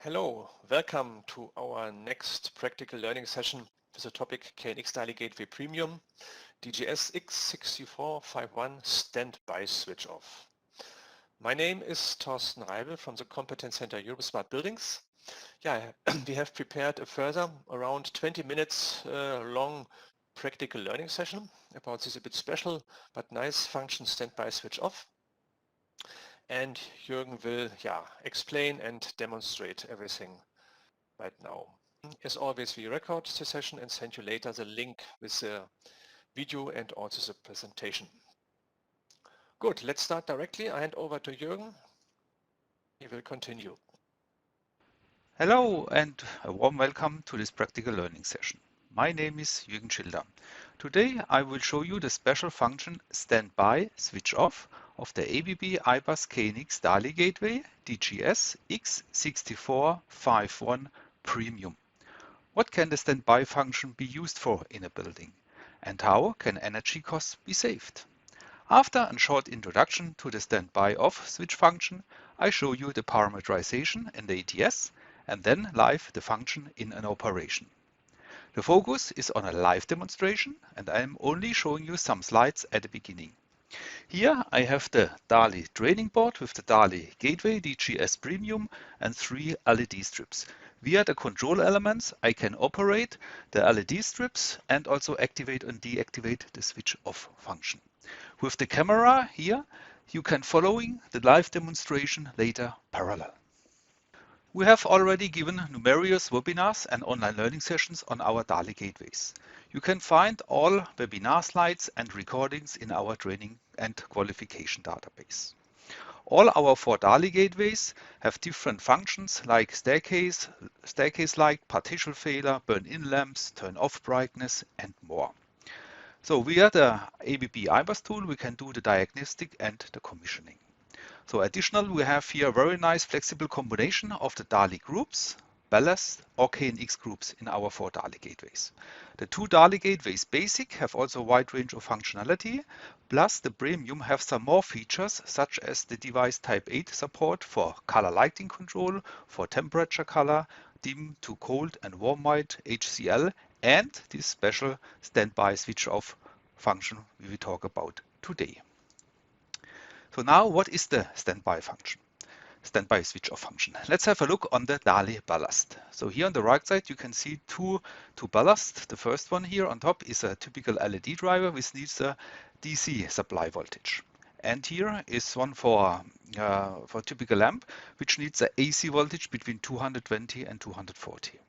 Hello, welcome to our next practical learning session with the topic KNX DALI Gateway Premium DGS X6451 Standby Switch Off. My name is Thorsten Reibel from the Competence Center Europe Smart Buildings. We have prepared a further around 20 minutes long practical learning session about this a bit special but nice function Standby Switch Off. And Jürgen will explain and demonstrate everything right now. As always, we record the session and send you later the link with the video and also the presentation. Good, let's start directly. I hand over to Jürgen. He will continue. Hello and a warm welcome to this practical learning session. My name is Jürgen Schilder. Today I will show you the special function Standby Switch Off of the ABB iBus KNX DALI Gateway DGS X6451 Premium. What can the standby function be used for in a building? And how can energy costs be saved? After a short introduction to the standby off switch function, I show you the parameterization in the ATS and then live the function in an operation. The focus is on a live demonstration and I am only showing you some slides at the beginning. Here I have the DALI training board with the DALI Gateway DGS Premium and 3 LED strips. Via the control elements I can operate the LED strips and also activate and deactivate the switch off function. With the camera here you can following the live demonstration later parallel. We have already given numerous webinars and online learning sessions on our DALI gateways. You can find all webinar slides and recordings in our training and qualification database. All our 4 DALI gateways have different functions like staircase-like, partition failure, burn-in lamps, turn-off brightness and more. So via the ABB iBus tool we can do the diagnostic and the commissioning. So additional, we have here a very nice flexible combination of the DALI groups, ballast or KNX groups in our 4 DALI gateways. The 2 DALI gateways basic have also a wide range of functionality, plus the premium have some more features such as the device type 8 support for color lighting control, for temperature color, dim to cold and warm white, HCL, and this special standby switch off function we will talk about today. So now what is the standby function? Standby switch off function. Let's have a look on the DALI ballast. So here on the right side you can see two ballast. The first one here on top is a typical LED driver which needs a DC supply voltage. And here is one for typical lamp which needs a AC voltage between 220 and 240.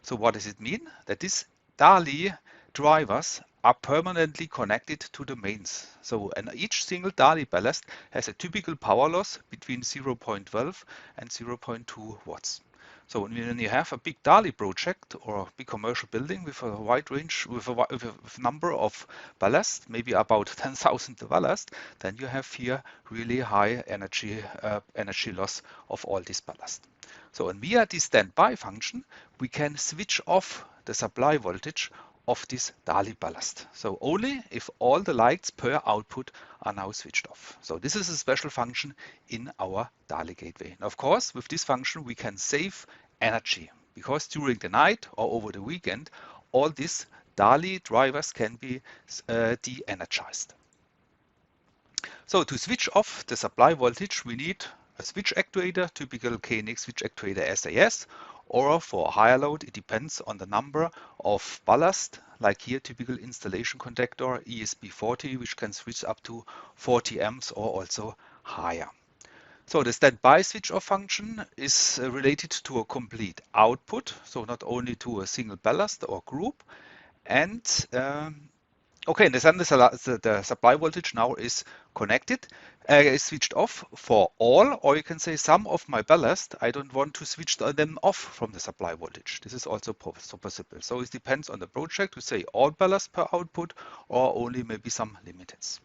So what does it mean? That these DALI drivers are permanently connected to the mains. So and each single DALI ballast has a typical power loss between 0.12 and 0.2 watts. So when you have a big DALI project or a big commercial building with a wide range, with a number of ballast, maybe about 10,000 ballast, then you have here really high energy loss of all this ballast. So and via this standby function, we can switch off the supply voltage of this DALI ballast. So only if all the lights per output are now switched off. So this is a special function in our DALI gateway. And of course, with this function, we can save energy because during the night or over the weekend, all these DALI drivers can be de-energized. So to switch off the supply voltage, we need a switch actuator, typical KNX switch actuator SAS, or for higher load, it depends on the number of ballast, like here typical installation contactor ESP40, which can switch up to 40 amps or also higher. So the standby switch off function is related to a complete output, so not only to a single ballast or group. And okay, and the supply voltage now is connected, is switched off for all, or you can say some of my ballast, I don't want to switch them off from the supply voltage. This is also possible. So it depends on the project to say all ballast per output or only maybe some limiteds.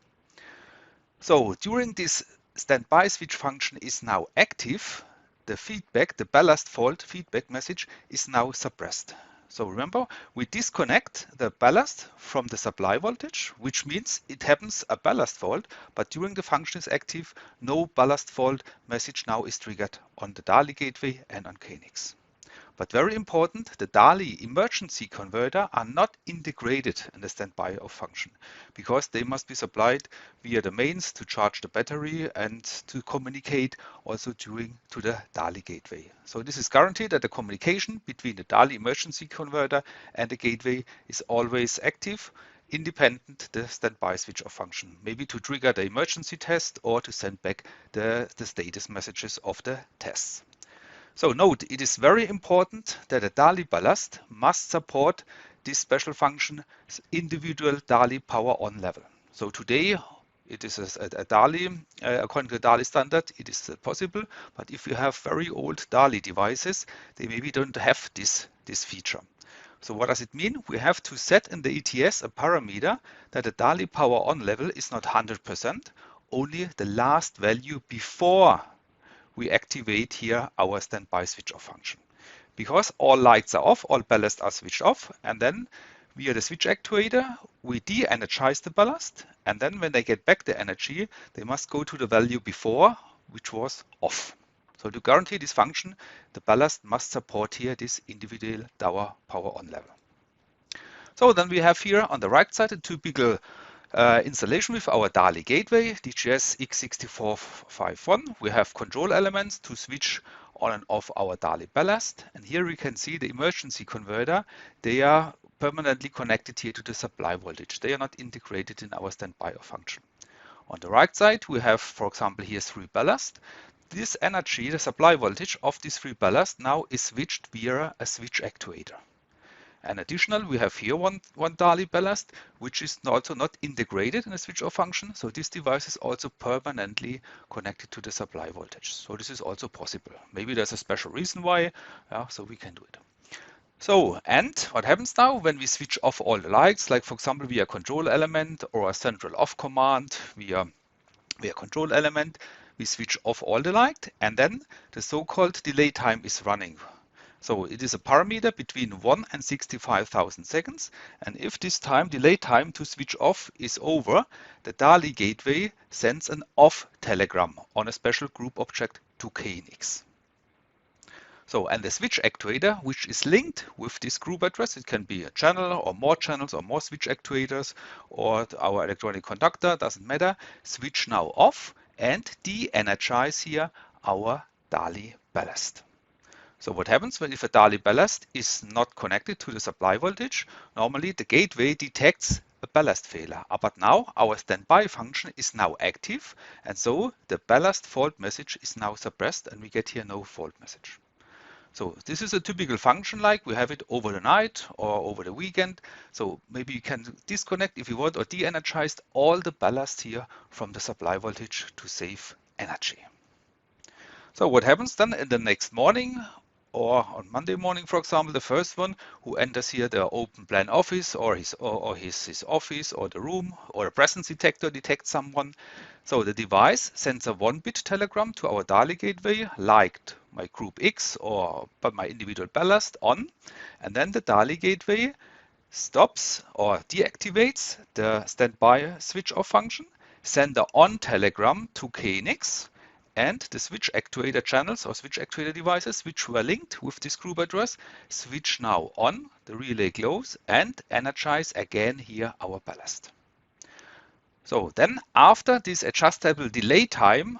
So during this standby switch function is now active, the feedback, the ballast fault feedback message is now suppressed. So remember, we disconnect the ballast from the supply voltage, which means it happens a ballast fault, but during the function is active, no ballast fault message now is triggered on the DALI gateway and on KNX. But very important, the DALI emergency converter are not integrated in the standby off function because they must be supplied via the mains to charge the battery and to communicate also to the DALI gateway. So this is guaranteed that the communication between the DALI emergency converter and the gateway is always active, independent the standby switch off function, maybe to trigger the emergency test or to send back the status messages of the tests. So note, it is very important that a DALI ballast must support this special function individual DALI power on level. So today it is a DALI, according to the DALI standard, it is possible, but if you have very old DALI devices, they maybe don't have this feature. So what does it mean? We have to set in the ETS a parameter that the DALI power on level is not 100%, only the last value before we activate here our standby switch off function. Because all lights are off, all ballast are switched off, and then via the switch actuator, we de-energize the ballast, and then when they get back the energy, they must go to the value before, which was off. So to guarantee this function, the ballast must support here this individual power on level. So then we have here on the right side a typical installation with our DALI gateway, DGS X6451. We have control elements to switch on and off our DALI ballast. And here we can see the emergency converter. They are permanently connected here to the supply voltage. They are not integrated in our standby off function. On the right side, we have, for example, here 3 ballast. This energy, the supply voltage of these 3 ballast now is switched via a switch actuator. And additional, we have here one DALI ballast, which is also not integrated in a switch off function. So this device is also permanently connected to the supply voltage. So this is also possible. Maybe there's a special reason why, so we can do it. So, and what happens now when we switch off all the lights, like for example, via control element or a central off command via control element, we switch off all the light and then the so-called delay time is running. So it is a parameter between 1 and 65,000 seconds. And if this delay time to switch off is over, the DALI gateway sends an off telegram on a special group object to KNX. So, and the switch actuator, which is linked with this group address, it can be a channel or more channels or more switch actuators or our electronic conductor, doesn't matter, switch now off and de-energize here our DALI ballast. So what happens if a DALI ballast is not connected to the supply voltage? Normally the gateway detects a ballast failure, but now our standby function is now active, and so the ballast fault message is now suppressed and we get here no fault message. So this is a typical function, like we have it over the night or over the weekend. So maybe you can disconnect if you want or de-energize all the ballast here from the supply voltage to save energy. So what happens then in the next morning? Or on Monday morning, for example, the first one who enters here the open plan office or his office or the room or a presence detector detects someone. So the device sends a 1-bit telegram to our DALI gateway, like my group X or my individual ballast on, and then the DALI gateway stops or deactivates the standby switch off function, send the on telegram to KNX, and the switch actuator channels or switch actuator devices which were linked with this group address switch now on, the relay glows, and energize again here our ballast. So then after this adjustable delay time,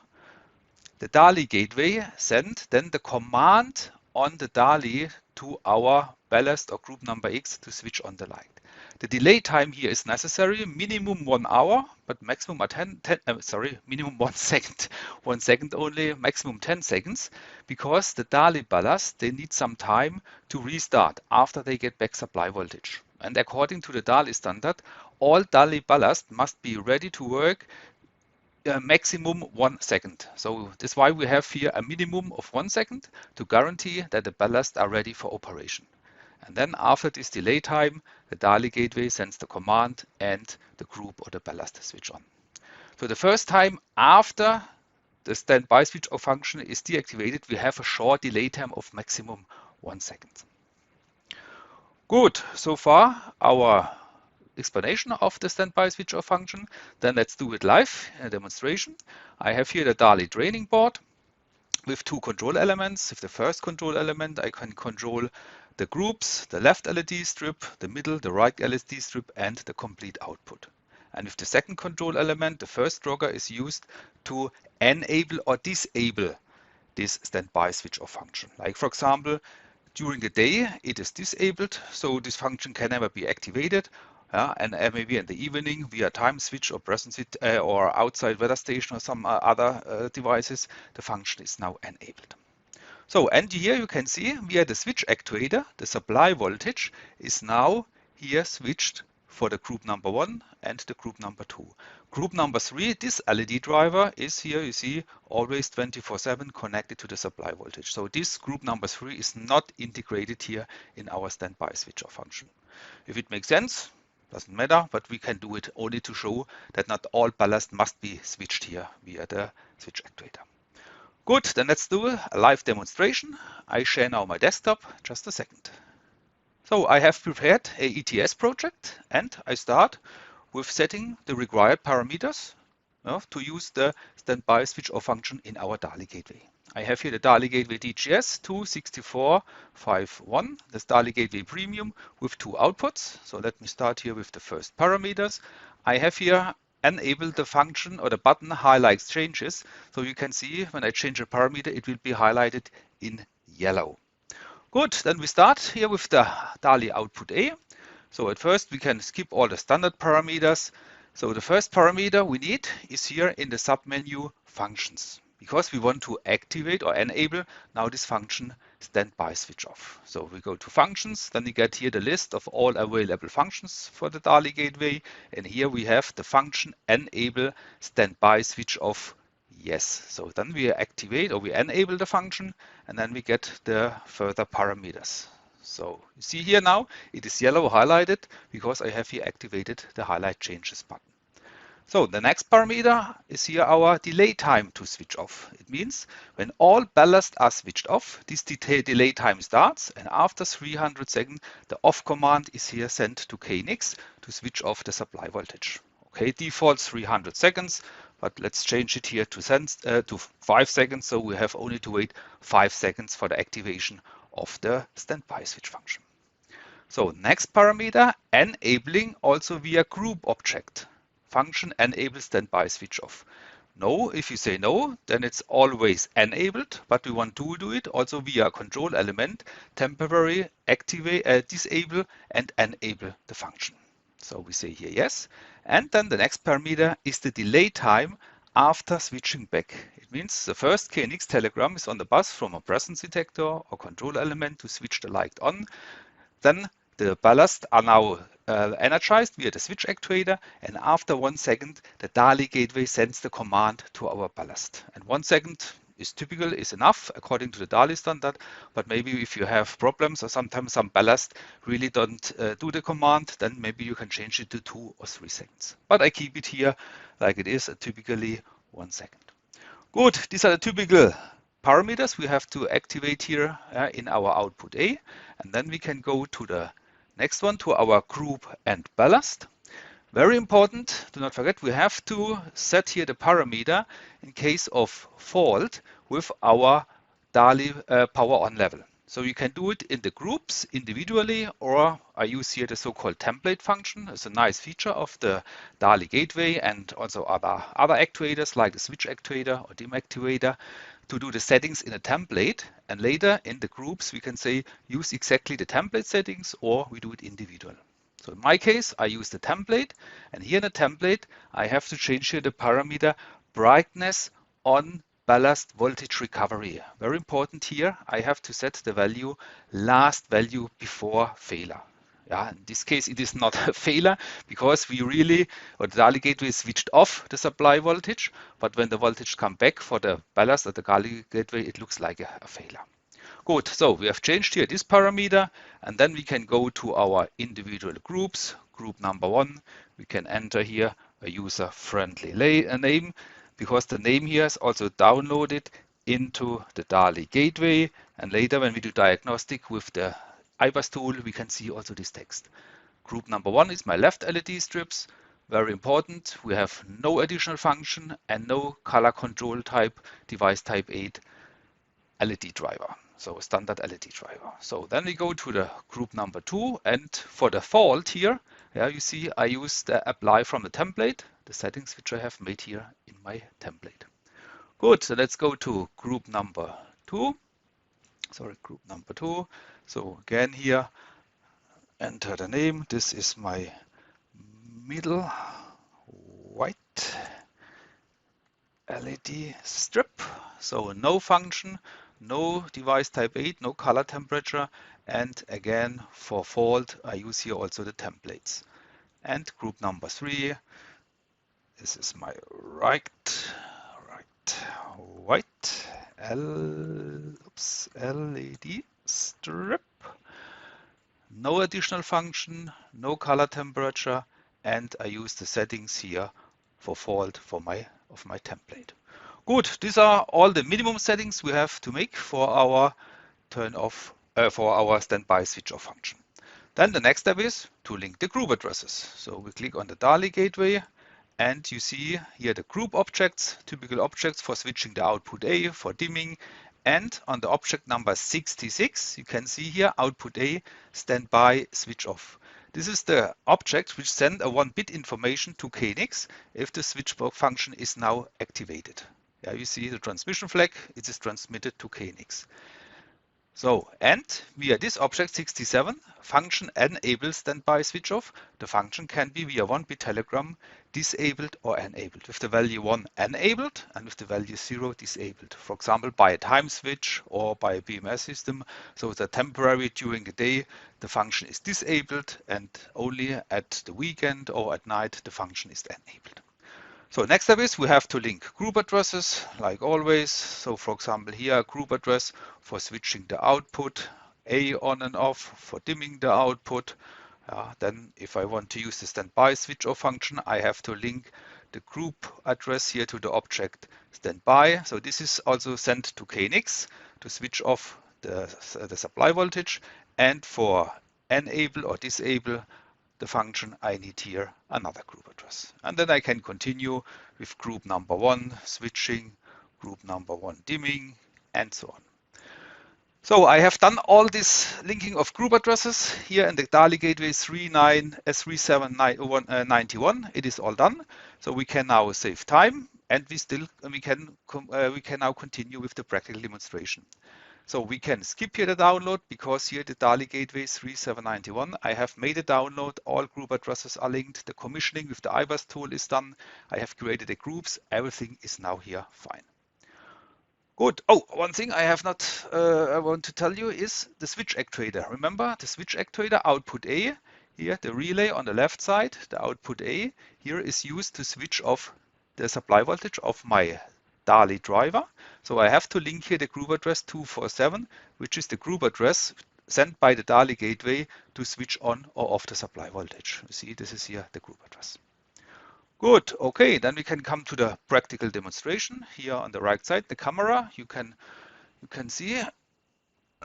the DALI gateway sent then the command on the DALI to our ballast or group number X to switch on the light. The delay time here is necessary, minimum 1 hour, but maximum minimum 1 second. 1 second only, maximum 10 seconds, because the DALI ballast, they need some time to restart after they get back supply voltage. And according to the DALI standard, all DALI ballast must be ready to work maximum 1 second. So that's why we have here a minimum of 1 second to guarantee that the ballast are ready for operation. And then after this delay time, the DALI gateway sends the command and the group or the ballast switch on. So the first time after the standby switch off function is deactivated, we have a short delay time of maximum 1 second. Good, so far our explanation of the standby switch off function. Then let's do it live in a demonstration. I have here the DALI training board with two control elements. With the first control element, I can control the groups, the left LED strip, the middle, the right LED strip, and the complete output. And with the second control element, the first trigger is used to enable or disable this standby switch off function. Like for example, during the day it is disabled, so this function can never be activated. And maybe in the evening via time switch or presence or outside weather station or some other devices, the function is now enabled. So, and here you can see via the switch actuator, the supply voltage is now here switched for the group number 1 and the group number 2. Group number 3, this LED driver is here, you see, always 24/7 connected to the supply voltage. So this group number 3 is not integrated here in our standby switch off function. If it makes sense, doesn't matter, but we can do it only to show that not all ballast must be switched here via the switch actuator. Good, then let's do a live demonstration. I share now my desktop, just a second. So I have prepared a ETS project and I start with setting the required parameters to use the standby switch off function in our DALI gateway. I have here the DALI Gateway DG 26451, this DALI Gateway Premium with two outputs. So let me start here with the first parameters. I have here enable the function or the button highlights changes. So you can see when I change a parameter, it will be highlighted in yellow. Good, then we start here with the DALI output A. So at first we can skip all the standard parameters. So the first parameter we need is here in the submenu functions, because we want to activate or enable now this function standby switch off. So we go to functions, then we get here the list of all available functions for the DALI gateway. And here we have the function enable standby switch off yes. So then we activate or we enable the function and then we get the further parameters. So you see here now it is yellow highlighted because I have here activated the highlight changes button. So the next parameter is here our delay time to switch off. It means when all ballast are switched off, this delay time starts, and after 300 seconds, the off command is here sent to KNX to switch off the supply voltage. Okay, default 300 seconds, but let's change it here to 5 seconds. So we have only to wait 5 seconds for the activation of the standby switch function. So next parameter, enabling also via group object. Function enable standby switch off. No, if you say no, then it's always enabled, but we want to do it also via control element, temporary activate, disable and enable the function. So we say here yes. And then the next parameter is the delay time after switching back. It means the first KNX telegram is on the bus from a presence detector or control element to switch the light on. Then the ballast are now energized via the switch actuator, and after 1 second the DALI gateway sends the command to our ballast. And 1 second is typical, is enough according to the DALI standard, but maybe if you have problems or sometimes some ballast really don't do the command, then maybe you can change it to 2 or 3 seconds. But I keep it here like it is, typically 1 second. Good, these are the typical parameters we have to activate here in our output A, and then we can go to the next one, to our group and ballast. Very important, do not forget, we have to set here the parameter in case of fault with our DALI power on level. So you can do it in the groups individually, or I use here the so-called template function. It's a nice feature of the DALI gateway and also other actuators like the switch actuator or DIMM activator, to do the settings in a template, and later in the groups we can say use exactly the template settings, or we do it individual. So in my case I use the template, and here in the template I have to change here the parameter brightness on ballast voltage recovery. Very important here, I have to set the value last value before failure. Yeah, in this case it is not a failure because we really, or the DALI gateway switched off the supply voltage, but when the voltage come back for the ballast at the DALI gateway, it looks like a failure. Good, so we have changed here this parameter, and then we can go to our individual groups. Group number 1, we can enter here a user-friendly name, because the name here is also downloaded into the DALI gateway, and later when we do diagnostic with the IBUS tool, we can see also this text. Group number 1 is my left LED strips. Very important, we have no additional function and no color control type, device type 8 LED driver. So a standard LED driver. So then we go to the group number 2, and for default here, yeah, you see I use the apply from the template, the settings which I have made here in my template. Good, so let's go to group number 2. Sorry, group number 2. So again here, enter the name. This is my middle white LED strip. So no function, no device type 8, no color temperature. And again, for default, I use here also the templates. And group number 3, this is my right white LED strip. No additional function, no color temperature, and I use the settings here for default of my template. Good, these are all the minimum settings we have to make for our turn off, for our standby switch off function. Then the next step is to link the group addresses. So we click on the DALI gateway, and you see here the group objects, typical objects for switching the output A, for dimming, and on the object number 66, you can see here output A, standby switch off. This is the object which sends a 1-bit information to KNX if the switch function is now activated. Yeah, you see the transmission flag, it is transmitted to KNX. So, and via this object 67, function enable standby switch off. The function can be via 1-bit telegram disabled or enabled, with the value 1 enabled and with the value 0 disabled. For example, by a time switch or by a BMS system. So the temporary during the day, the function is disabled, and only at the weekend or at night, the function is enabled. So next step is we have to link group addresses like always. So for example here, a group address for switching the output A on and off, for dimming the output. Then if I want to use the standby switch off function, I have to link the group address here to the object standby. So this is also sent to KNX to switch off the supply voltage, and for enable or disable the function, I need here another group address. And then I can continue with group number 1 switching, group number 1 dimming, and so on. So I have done all this linking of group addresses here in the DALI Gateway 3791. It is all done. So we can now save time, and we can now continue with the practical demonstration. So we can skip here the download, because here the DALI Gateway 3791, I have made a download, all group addresses are linked, the commissioning with the IBUS tool is done, I have created the groups, everything is now here fine. Good. Oh, one thing I have not, I want to tell you is the switch actuator. Remember the switch actuator output A, here the relay on the left side, the output A, here is used to switch off the supply voltage of my DALI driver. So I have to link here the group address 247, which is the group address sent by the DALI gateway to switch on or off the supply voltage. You see, this is here the group address. Good. Okay, then we can come to the practical demonstration. Here on the right side, the camera, you can see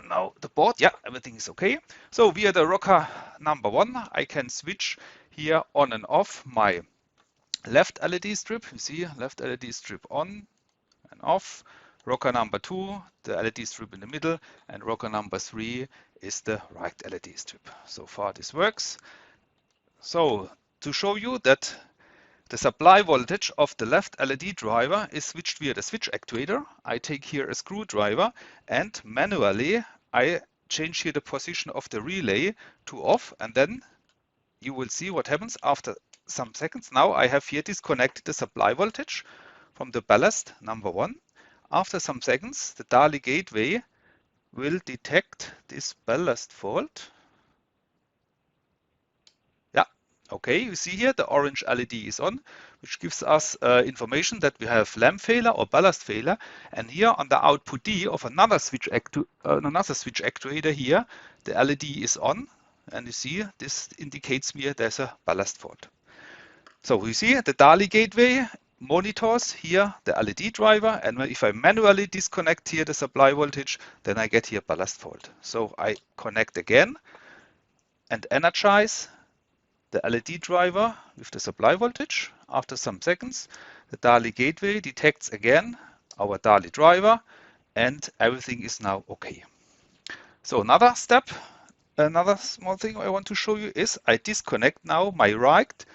now the board. Yeah, everything is okay. So via the rocker number 1, I can switch here on and off my left LED strip. You see, left LED strip on and off. Rocker number 2, the LED strip in the middle, and rocker number 3 is the right LED strip. So far this works. So to show you that the supply voltage of the left LED driver is switched via the switch actuator, I take here a screwdriver and manually I change here the position of the relay to off, and then you will see what happens after some seconds. Now I have here disconnected the supply voltage from the ballast number 1. After some seconds, the DALI gateway will detect this ballast fault. Yeah, okay, you see here the orange LED is on, which gives us information that we have lamp failure or ballast failure. And here on the output D of another switch actuator here, the LED is on, and you see this indicates me there's a ballast fault. So we see the DALI gateway monitors here the LED driver, and if I manually disconnect here the supply voltage, then I get here ballast fault. So I connect again and energize the LED driver with the supply voltage. After some seconds, the DALI gateway detects again our DALI driver, and everything is now okay. So another step, another small thing I want to show you is I disconnect now my right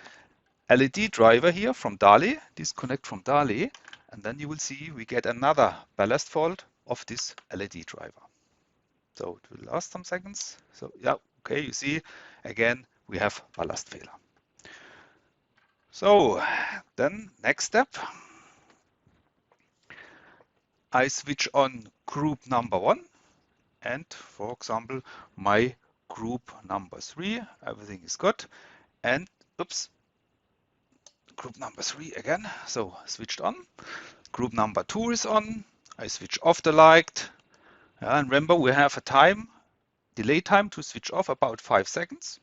LED driver here from DALI, disconnect from DALI, and then you will see we get another ballast fault of this LED driver. So it will last some seconds. So yeah, okay, you see again we have ballast failure. So then next step, I switch on group number 1 and for example my group number 3, everything is good, and oops, group number 3 again, so switched on. Group number 2 is on, I switch off the light, and remember we have a time, delay time to switch off about 5 seconds,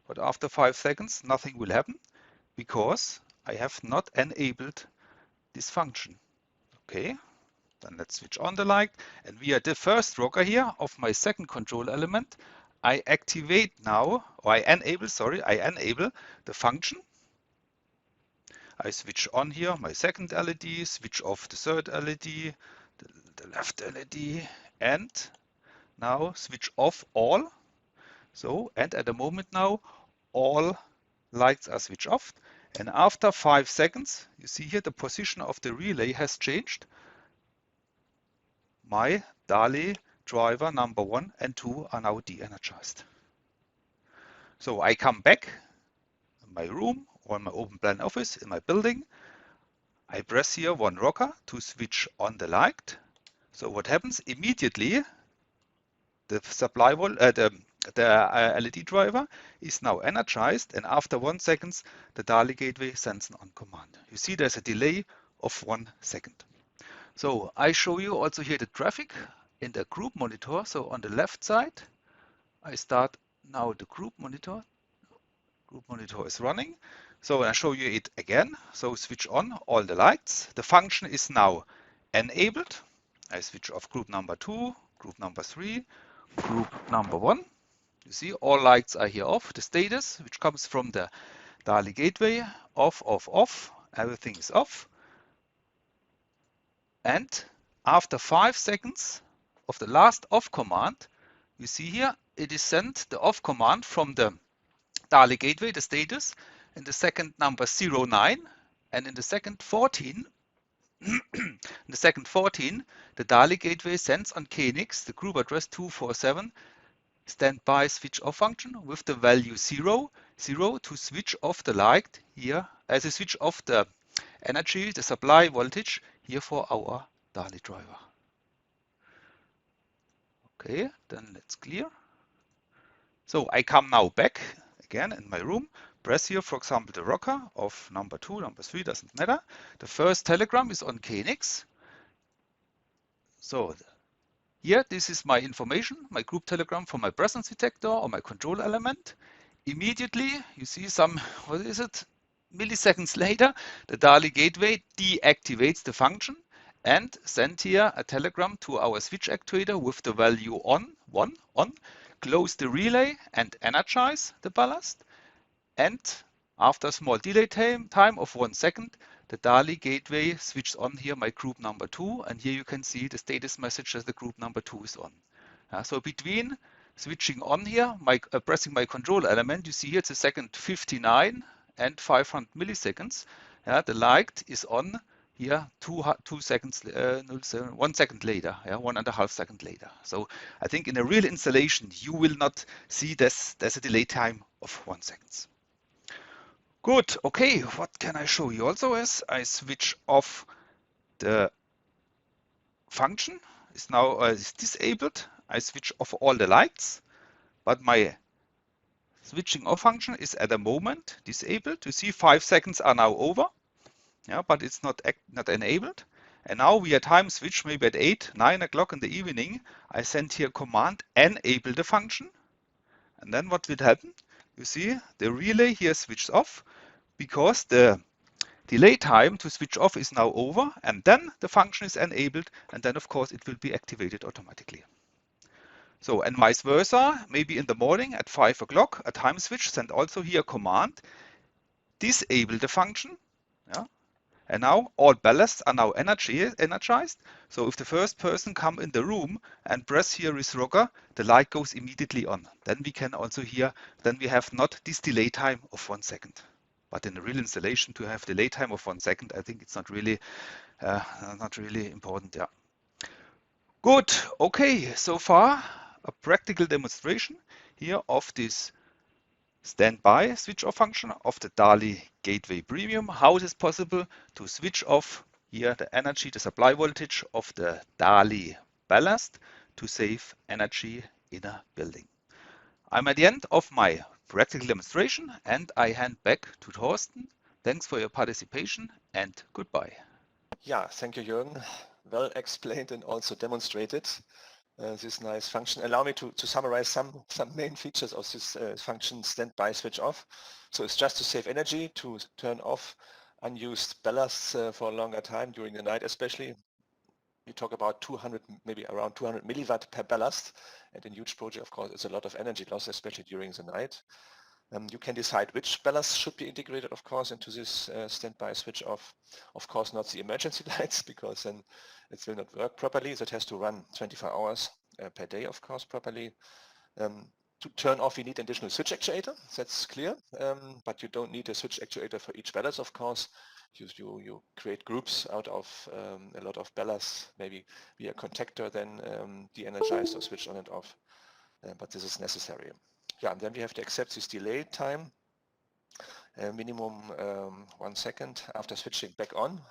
but after 5 seconds nothing will happen because I have not enabled this function. Okay, then let's switch on the light, and via the first rocker here of my second control element, I activate now, or I enable the function. I switch on here my second LED, switch off the third LED, the left LED, and now switch off all. So, and at the moment now, all lights are switched off. And after 5 seconds, you see here the position of the relay has changed. My DALI driver number 1 and 2 are now de-energized. So I come back in my room or in my open plan office in my building. I press here one rocker to switch on the light. So what happens immediately? The supply the LED driver is now energized, and after 1 second, the DALI gateway sends an on command. You see there's a delay of 1 second. So I show you also here the traffic in the group monitor. So on the left side, I start now the group monitor. Group monitor is running. So I show you it again. So switch on all the lights. The function is now enabled. I switch off group number 2, group number 3, group number 1. You see all lights are here off. The status, which comes from the DALI gateway, off, off, off. Everything is off. And after 5 seconds of the last off command, you see here it is sent the off command from the DALI gateway, the status, in the second number 09, and in the second 14, in the second 14, the DALI gateway sends on KNX the group address 247 standby switch off function with the value 0, 0 to switch off the light here, as a switch off the energy, the supply voltage here for our DALI driver. Okay, then let's clear. So I come now back again in my room, press here, for example, the rocker of number 2, number 3, doesn't matter. The first telegram is on KNX. So here, this is my information, my group telegram from my presence detector or my control element. Immediately, you see some, what is it, milliseconds later, the DALI gateway deactivates the function and send here a telegram to our switch actuator with the value on, close the relay and energize the ballast. And after a small delay time of 1 second, the DALI gateway switches on here my group number 2, and here you can see the status message as the group number 2 is on. So between switching on here, pressing my control element, you see here it's a second 59 and 500 milliseconds. The light is on here 2 seconds, 1 second later, 1.5 seconds later. So I think in a real installation, you will not see this. There's a delay time of 1 second. Good, okay, what can I show you also is I switch off the function, is now is disabled. I switch off all the lights, but my switching off function is at the moment disabled. You see 5 seconds are now over, but it's not enabled. And now we are time switch, maybe at 8, 9 o'clock in the evening, I send here command enable the function. And then what will happen? You see the relay here switches off because the delay time to switch off is now over, and then the function is enabled, and then of course it will be activated automatically. So, and vice versa, maybe in the morning at 5 o'clock, a time switch, send also here a command, disable the function. Yeah. And now all ballasts are now energized. So if the first person come in the room and press here his rocker, the light goes immediately on. Then we can also here, then we have not this delay time of 1 second. But in a real installation, to have delay time of 1 second, I think it's not really important. Yeah. Good. Okay. So far, a practical demonstration here of this standby switch off function of the DALI Gateway Premium. How it is possible to switch off here the energy, the supply voltage of the DALI ballast to save energy in a building. I'm at the end of my practical demonstration and I hand back to Thorsten. Thanks for your participation and goodbye. Yeah, thank you, Jürgen. Well explained and also demonstrated this nice function. Allow me to summarize some main features of this function standby switch off. So it's just to save energy, to turn off unused ballasts for a longer time during the night especially. We talk about 200, maybe around 200 milliwatt per ballast, and in huge project, of course, it's a lot of energy loss, especially during the night. You can decide which ballast should be integrated, of course, into this standby switch off. Of course, not the emergency lights, because then it will not work properly. That has to run 24 hours per day, of course, properly. To turn off, you need an additional switch actuator. That's clear, but you don't need a switch actuator for each ballast, of course. You create groups out of a lot of ballasts, maybe via contactor, then de-energized or switch on and off. But this is necessary. Yeah, and then we have to accept this delay time, minimum 1 second after switching back on.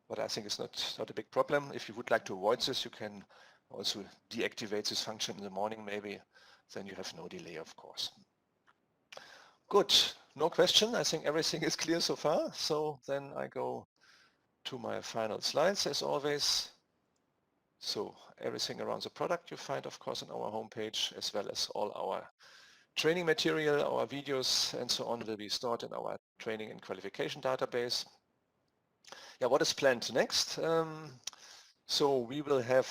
But I think it's not a big problem. If you would like to avoid this, you can also deactivate this function in the morning maybe. Then you have no delay, of course. Good. No question. I think everything is clear so far. So then I go to my final slides as always. So everything around the product you find, of course, on our homepage, as well as all our training material, our videos, and so on will be stored in our training and qualification database. Yeah, what is planned next? So we will have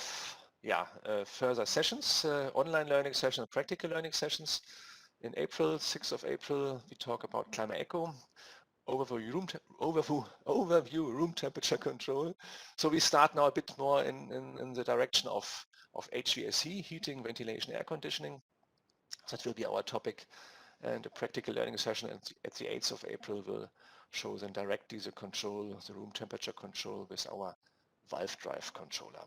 further sessions, online learning sessions, practical learning sessions. In April, 6th of April, we talk about Climate Echo, overview room temperature control. So we start now a bit more in the direction of HVAC, heating, ventilation, air conditioning. That will be our topic, and a practical learning session at the 8th of April will show then directly the control, the room temperature control with our valve drive controller.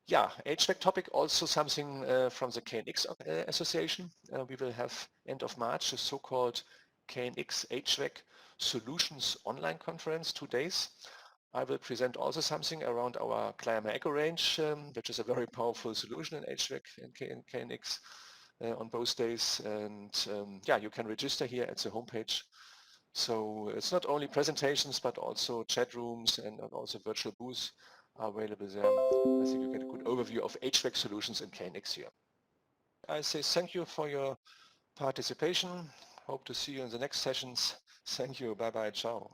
HVAC topic, also something from the KNX Association. We will have end of March a so-called KNX HVAC Solutions online conference, 2 days. I will present also something around our Climate Echo range, which is a very powerful solution in HVAC and KNX on both days. And you can register here at the homepage. So it's not only presentations, but also chat rooms and also virtual booths are available there. I think you get a good overview of HVAC solutions in KNX here. I say thank you for your participation. Hope to see you in the next sessions. Thank you. Bye-bye. Ciao.